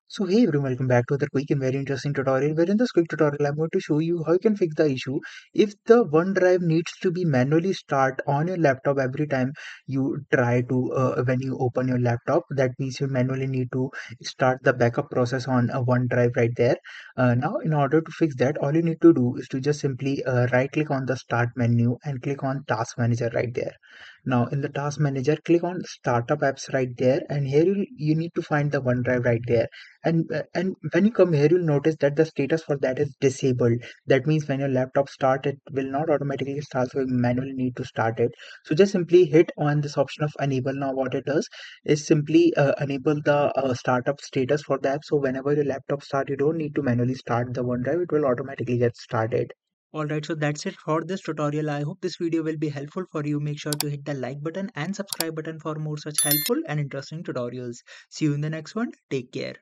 So hey everyone, welcome back to the quick and very interesting tutorial. Where in this quick tutorial, I'm going to show you how you can fix the issue if the OneDrive needs to be manually start on your laptop every time you try to when you open your laptop. That means you manually need to start the backup process on a OneDrive right there. Now, in order to fix that, all you need to do is to just simply right click on the Start menu and click on Task Manager right there. Now, in the Task Manager, click on Startup Apps right there, and here you need to find the OneDrive right there, and when you come here you'll notice that the status for that is disabled. That means when your laptop start, it will not automatically start, so you manually need to start it. So just simply hit on this option of enable. Now what it does is simply enable the startup status for the app, so whenever your laptop start, you don't need to manually start the OneDrive, it will automatically get started. Alright, so that's it for this tutorial. I hope this video will be helpful for you. Make sure to hit the like button and subscribe button for more such helpful and interesting tutorials. See you in the next one. Take care.